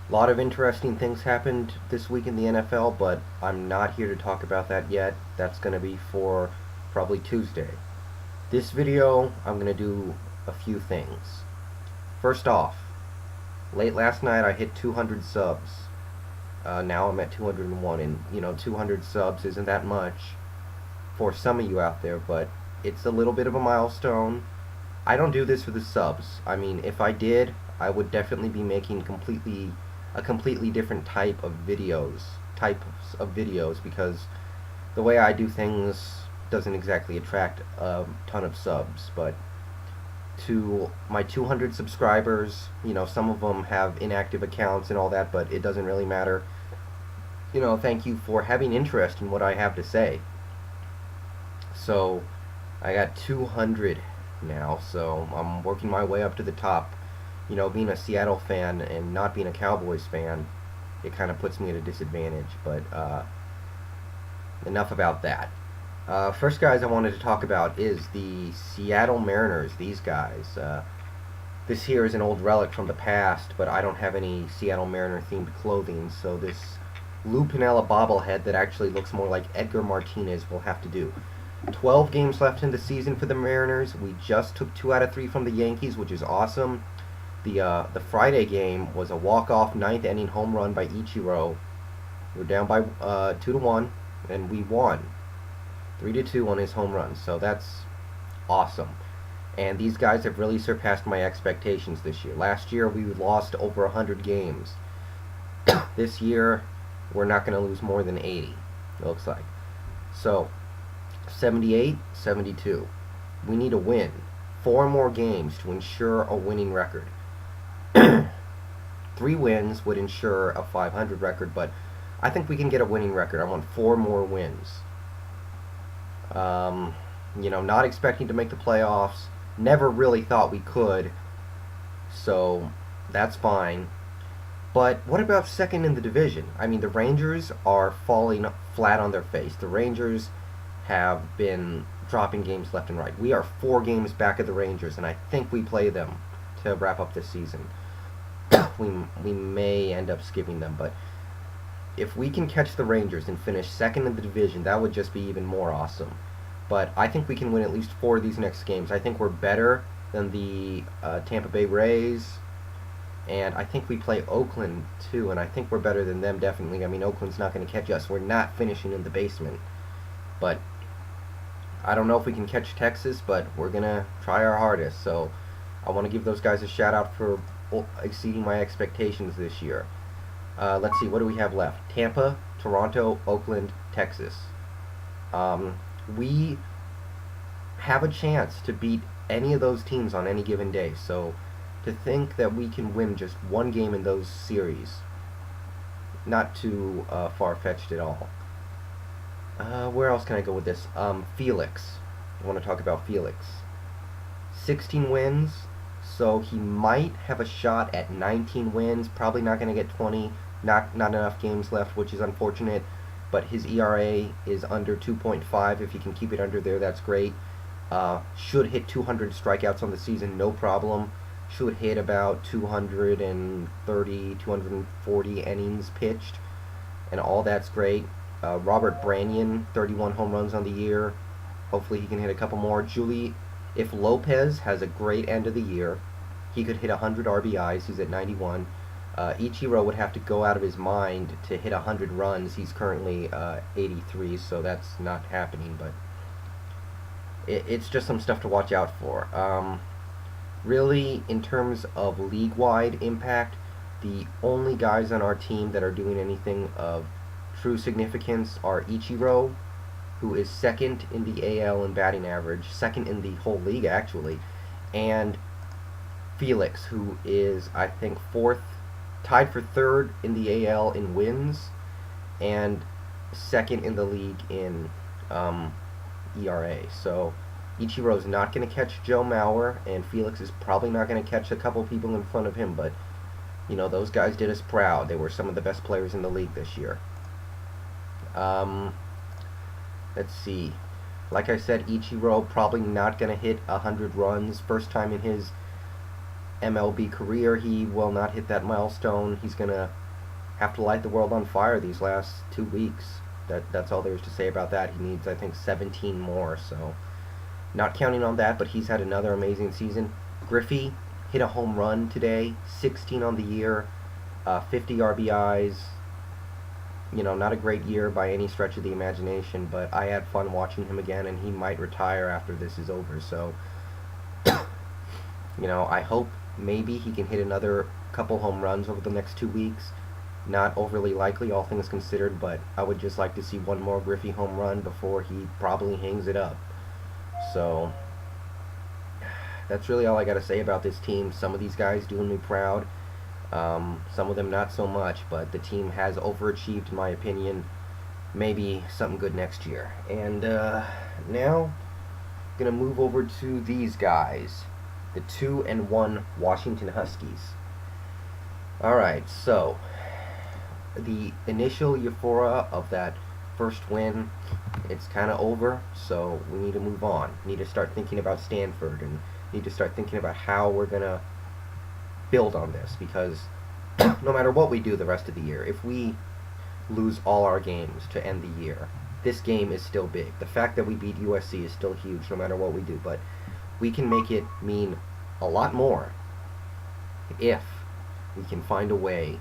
A lot of interesting things happened this week in the NFL, but I'm not here to talk about that yet. That's going to be for probably Tuesday. This video, I'm going to do a few things. First off, late last night I hit 200 subs. Now I'm at 201, and 200 subs isn't that much for some of you out there, but it's a little bit of a milestone. I don't do this for the subs. I mean, if I did, I would definitely be making a completely different types of videos, because the way I do things doesn't exactly attract a ton of subs. But to my 200 subscribers, some of them have inactive accounts and all that, but it doesn't really matter. Thank you for having interest in what I have to say. So, I got 200 now, so I'm working my way up to the top. Being a Seattle fan and not being a Cowboys fan, it kind of puts me at a disadvantage. But enough about that. First guys I wanted to talk about is the Seattle Mariners. These guys. This here is an old relic from the past, but I don't have any Seattle Mariner themed clothing, so this Lou Piniella bobblehead that actually looks more like Edgar Martinez will have to do. 12 games left in the season for the Mariners. We just took 2 out of 3 from the Yankees, which is awesome. The Friday game was a walk-off ninth inning home run by Ichiro. We were down by 2-1, and we won 3-2 on his home run. So that's awesome. And these guys have really surpassed my expectations this year. Last year we lost over 100 games. This year we're not going to lose more than 80. It looks like. So 78, 72. We need a win. 4 more games to ensure a winning record. 3 wins would ensure a 500 record, but I think we can get a winning record. I want 4 more wins. Not expecting to make the playoffs. Never really thought we could, so that's fine. But what about second in the division? I mean, the Rangers are falling flat on their face. The Rangers have been dropping games left and right. We are 4 games back of the Rangers, and I think we play them to wrap up this season. we may end up skipping them, but if we can catch the Rangers and finish second in the division, that would just be even more awesome. But I think we can win at least 4 of these next games. I think we're better than the Tampa Bay Rays, and I think we play Oakland too, and I think we're better than them, definitely. I mean, Oakland's not going to catch us. We're not finishing in the basement. But I don't know if we can catch Texas, but we're going to try our hardest. So I want to give those guys a shout out for exceeding my expectations this year. Let's see, what do we have left? Tampa, Toronto, Oakland, Texas. We have a chance to beat any of those teams on any given day. So to think that we can win just 1 game in those series, not too far-fetched at all. Where else can I go with this? Felix. I want to talk about Felix. 16 wins, so he might have a shot at 19 wins. Probably not going to get 20. Not enough games left, which is unfortunate. But his ERA is under 2.5. If he can keep it under there, that's great. Should hit 200 strikeouts on the season, no problem. Should hit about 230, 240 innings pitched, and all that's great. Robert Branyan, 31 home runs on the year. Hopefully he can hit a couple more. If Lopez has a great end of the year, he could hit 100 RBIs. He's at 91. Ichiro would have to go out of his mind to hit 100 runs. He's currently 83, so that's not happening, but it's just some stuff to watch out for. Really, in terms of league-wide impact, the only guys on our team that are doing anything of true significance are Ichiro, who is second in the AL in batting average, second in the whole league actually, and Felix, who is, I think, tied for 3rd in the AL in wins, and 2nd in the league in ERA. So Ichiro's not going to catch Joe Mauer, and Felix is probably not going to catch a couple people in front of him, but those guys did us proud. They were some of the best players in the league this year. Let's see. Like I said, Ichiro probably not going to hit 100 runs. First time in his MLB career, he will not hit that milestone. He's going to have to light the world on fire these last 2 weeks. That's all there is to say about that. He needs, I think, 17 more, so not counting on that, but he's had another amazing season. Griffey hit a home run today, 16 on the year, 50 RBIs. You know, not a great year by any stretch of the imagination, but I had fun watching him again, and he might retire after this is over. So, you know, I hope maybe he can hit another couple home runs over the next 2 weeks. Not overly likely, all things considered, but I would just like to see one more Griffey home run before he probably hangs it up. So, that's really all I got to say about this team. Some of these guys doing me proud. Some of them not so much, but the team has overachieved in my opinion. Maybe something good next year. And now, gonna move over to these guys, the 2-1 Washington Huskies. Alright, so the initial euphoria of that first win, it's kind of over, so we need to move on. Need to start thinking about Stanford, and need to start thinking about how we're gonna build on this, because no matter what we do the rest of the year, if we lose all our games to end the year, this game is still big. The fact that we beat USC is still huge no matter what we do, but we can make it mean a lot more if we can find a way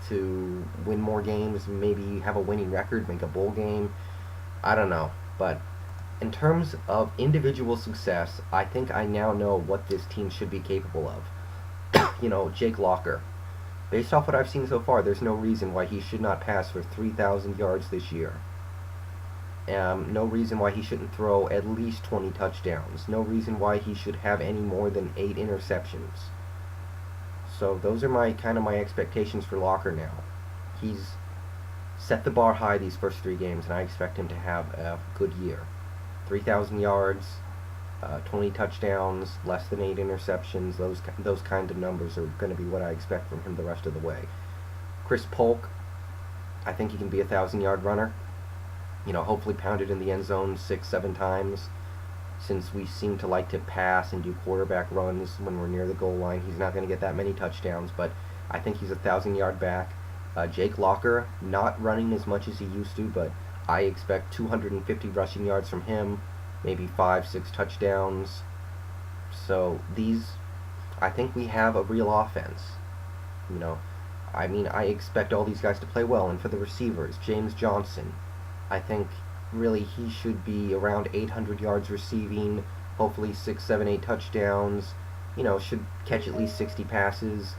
to win more games, maybe have a winning record, make a bowl game. I don't know, but in terms of individual success, I think I now know what this team should be capable of. You know, Jake Locker. Based off what I've seen so far, there's no reason why he should not pass for 3,000 yards this year. No reason why he shouldn't throw at least 20 touchdowns. No reason why he should have any more than 8 interceptions. So those are my expectations for Locker now. He's set the bar high these first 3 games, and I expect him to have a good year. 3,000 yards, 20 touchdowns, less than 8 interceptions. Those kind of numbers are going to be what I expect from him the rest of the way. Chris Polk, I think he can be a 1,000-yard runner. You know, hopefully pounded in the end zone 6-7 times. Since we seem to like to pass and do quarterback runs when we're near the goal line, he's not going to get that many touchdowns, but I think he's a 1,000-yard back. Jake Locker, not running as much as he used to, but I expect 250 rushing yards from him, maybe 5-6 touchdowns. So I think we have a real offense. You know, I mean, I expect all these guys to play well, and for the receivers, James Johnson, I think really he should be around 800 yards receiving, hopefully 6, 7, 8 touchdowns, you know, should catch at least 60 passes.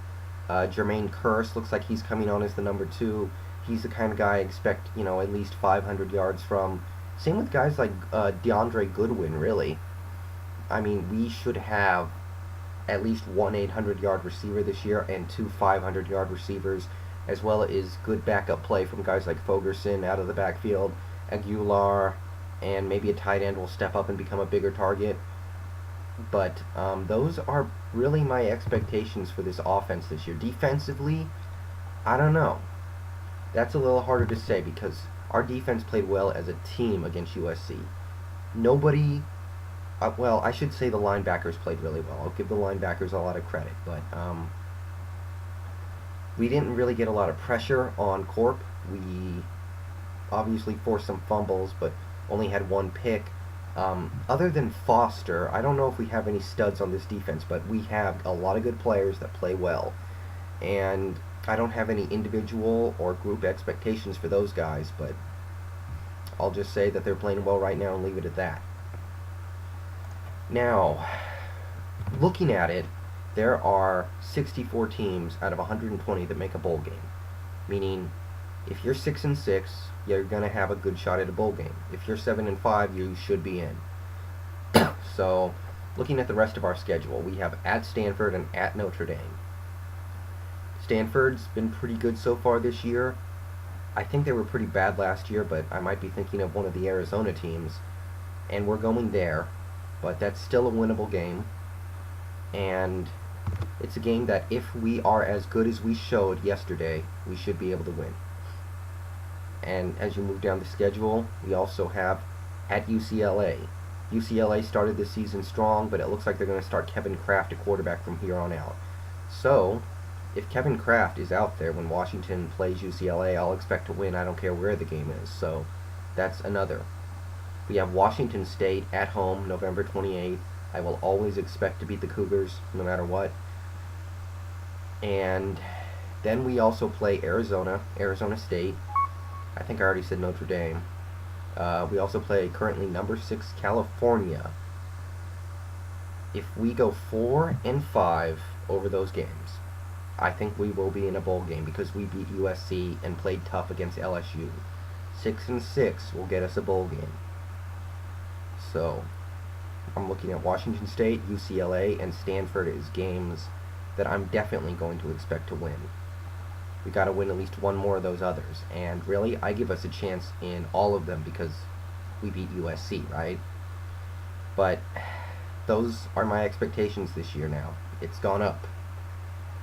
Jermaine Kearse looks like he's coming on as the number 2. He's the kind of guy I expect, you know, at least 500 yards from. Same with guys like DeAndre Goodwin, really. I mean, we should have at least one 800-yard receiver this year and 2 500-yard receivers, as well as good backup play from guys like Fogerson out of the backfield, Aguilar, and maybe a tight end will step up and become a bigger target. But those are really my expectations for this offense this year. Defensively, I don't know. That's a little harder to say because our defense played well as a team against USC. Nobody, well, I should say the linebackers played really well. I'll give the linebackers a lot of credit, but we didn't really get a lot of pressure on Corp. We obviously forced some fumbles, but only had 1 pick. Other than Foster, I don't know if we have any studs on this defense, but we have a lot of good players that play well. And I don't have any individual or group expectations for those guys, but I'll just say that they're playing well right now and leave it at that. Now, looking at it, there are 64 teams out of 120 that make a bowl game. Meaning, if you're 6-6, you're going to have a good shot at a bowl game. If you're 7-5, you should be in. So, looking at the rest of our schedule, we have at Stanford and at Notre Dame. Stanford's been pretty good so far this year. I think they were pretty bad last year, but I might be thinking of one of the Arizona teams. And we're going there, but that's still a winnable game. And it's a game that if we are as good as we showed yesterday, we should be able to win. And as you move down the schedule, we also have at UCLA. UCLA started this season strong, but it looks like they're going to start Kevin Kraft at quarterback from here on out. So, if Kevin Kraft is out there when Washington plays UCLA, I'll expect to win. I don't care where the game is. So, that's another. We have Washington State at home, November 28th. I will always expect to beat the Cougars, no matter what. And then we also play Arizona State. I think I already said Notre Dame. We also play currently number 6 California. If we go 4-5 over those games, I think we will be in a bowl game because we beat USC and played tough against LSU. 6-6 will get us a bowl game. So, I'm looking at Washington State, UCLA, and Stanford as games that I'm definitely going to expect to win. We got to win at least one more of those others. And really, I give us a chance in all of them because we beat USC, right? But those are my expectations this year now. It's gone up.